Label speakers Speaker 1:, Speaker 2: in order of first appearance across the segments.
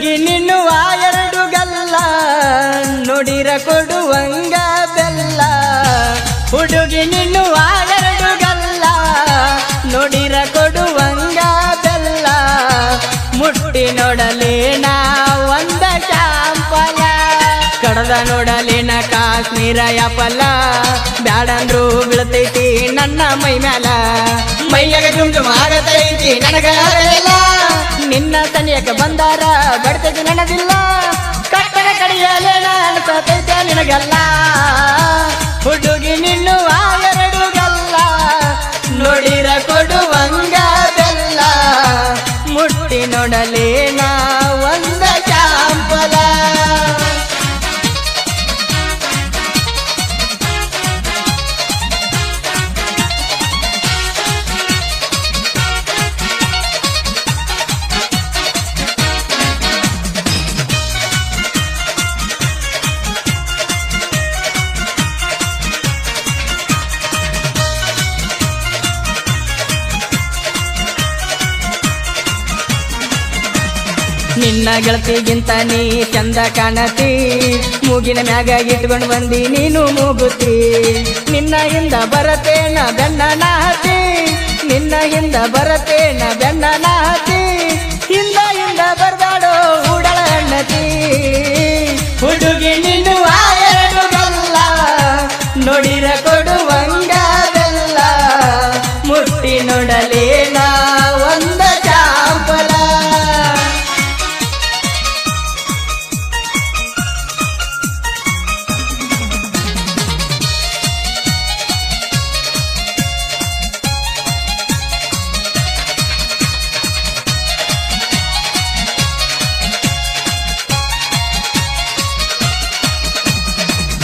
Speaker 1: ಹುಡುಗಿ ನಿನ್ನುವ ಎರಡು ಗಲ್ಲ ನುಡಿರ ಕೊಡುವಂಗ ಬೆಲ್ಲ ಹುಡುಗಿ ನಿನ್ನುವ ಎರಡು ಗಲ್ಲ ನುಡಿರ ಕೊಡುವಂಗ ಬೆಲ್ಲ ಮುಟ್ಟಿ ನೋಡಲೇನ ಒಂದ ಶಾಂಪಲ ಕಡದ ನೋಡಲೇನ ಕಾಶ್ಮೀರ ಯಾಪಲ್ಲ ಬ್ಯಾಡಂದ್ರು ಬೀಳ್ತೈತಿ ನನ್ನ ಮೈ ಮ್ಯಾಲ ಮೈಯಾಗ ಜುಮ್ ಆಗತೈತಿ ನನಗಲ್ಲ ನಿನ್ನ ತನಿಯಕ ಬಂದಾರ ಬಡ್ತೈತಿ ನನದಿಲ್ಲ ಕಟ್ಟಡ ಕಡಿಯಲೇನ ಅನ್ಸತೈತೆ ನಿನಗಲ್ಲ ಹುಡುಗಿ ನಿನ್ನುವ ಎರಡು ಗಲ್ಲ ನೋಡಿರ ಕೊಡುವಂಗ ಬೆಲ್ಲ ಮುಟ್ಟಿ ನೋಡಲೇನ ಒಂದ ಶಾಂಪಲ ನಿನ್ನ ಗೆಳತಿಗಿಂತ ನೀ ಚಂದ ಕಾಣತಿ ಮೂಗಿನ ಮ್ಯಾಗ ಇಟ್ಕೊಂಡು ಬಂದಿ ನೀನು ಮೂಗುತ್ತಿ ನಿನ್ನ ಹಿಂದ ಬರತೇನ ಬೆನ್ನ ನಾತಿ ನಿನ್ನ ಹಿಂದ ಬರತೇನ ಬೆನ್ನ ನಾತಿ ಹಿಂದ ಬರ್ದಾಡೋ ಉಡಳ ಅಣ್ಣತಿ ಹುಡುಗಿ ನಿನ್ನುವ ಎರಡು ಗಲ್ಲ ನೋಡಿರ ಕೊಡುವಂಗ ಬೆಲ್ಲ ಮುಟ್ಟಿ ನೋಡಲೇನ ಒಂದ ಚಾಪಲ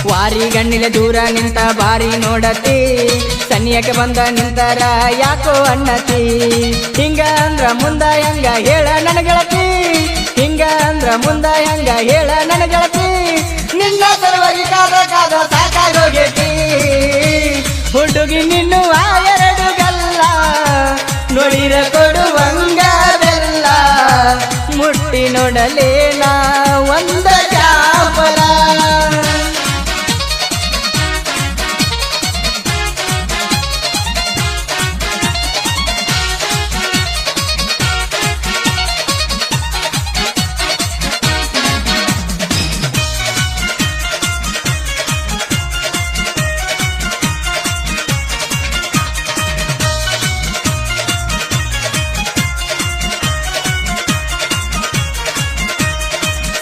Speaker 1: ವಾರಿ ಗಣ್ಣಿಲೆ ದೂರ ನಿಂತ ಬಾರಿ ನೋಡತಿ ಸನ್ನಿಯಕ್ಕೆ ಬಂದ ನಿಂತರ ಯಾಕೋ ಅನ್ನತಿ ಹಿಂಗ ಅಂದ್ರ ಮುಂದ ಹೆಂಗ ಹೇಳ ನನ್ನ ಗೆಳತಿ ಹಿಂಗ ಅಂದ್ರ ಮುಂದ ಹೆಂಗ ಹೇಳ ನನ್ನ ಗೆಳತಿ ನಿನ್ನ ಸಲುವಾಗಿ ಕಾದ ಸಾಕಾಗೋಗೈತಿ ಹುಡುಗಿ ನಿನ್ನುವ ಎರಡು ಗಲ್ಲ ನೋಡಿರ ಕೊಡುವಂಗ ಬೆಲ್ಲ ಮುಟ್ಟಿ ನೋಡಲೇನ ಒಂದ ಚಾಪಲ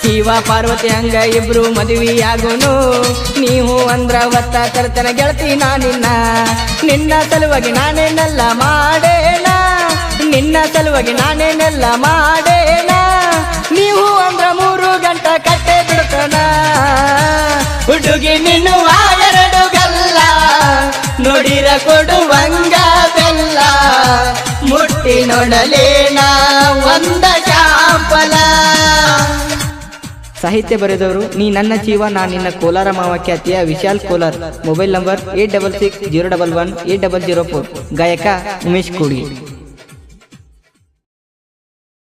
Speaker 1: ಶಿವ ಪಾರ್ವತಿ ಹಂಗ ಇಬ್ರು ಮದುವೆಯಾಗೋನು ನೀವು ಅಂದ್ರ ಒತ್ತ ತರ್ತನ ಗೆಳತಿ ನಾನಿನ್ನ ನಿನ್ನ ಸಲುವಾಗಿ ನಾನೇನೆಲ್ಲ ಮಾಡೇನ ನಿನ್ನ ಸಲುವಾಗಿ ನಾನೇನೆಲ್ಲ ಮಾಡೇನ ನೀವು ಅಂದ್ರ 3 ಗಂಟೆ ಕಟ್ಟೆ ಬಿಡ್ತನ ಹುಡುಗಿ ನಿನ್ನುವ ಎರಡು ಗಲ್ಲ ನೋಡಿರ ಕೊಡುವಂಗ ಬೆಲ್ಲ ಮುಟ್ಟಿ ನೋಡಲೇನ ಒಂದ ಶಾಂಪಲ ಸಾಹಿತ್ಯ ಬರೆದವರು ನೀ ನನ್ನ ಜೀವ ನಾ ನಿನ್ನ ಕೋಲಾರ ಮಾವ ಖ್ಯಾತಿಯ ವಿಶಾಲ್ ಕೋಲಾರ್ ಮೊಬೈಲ್ ನಂಬರ್ 8660118004 ಗಾಯಕ ಉಮೇಶ್ ಕೂಡಿ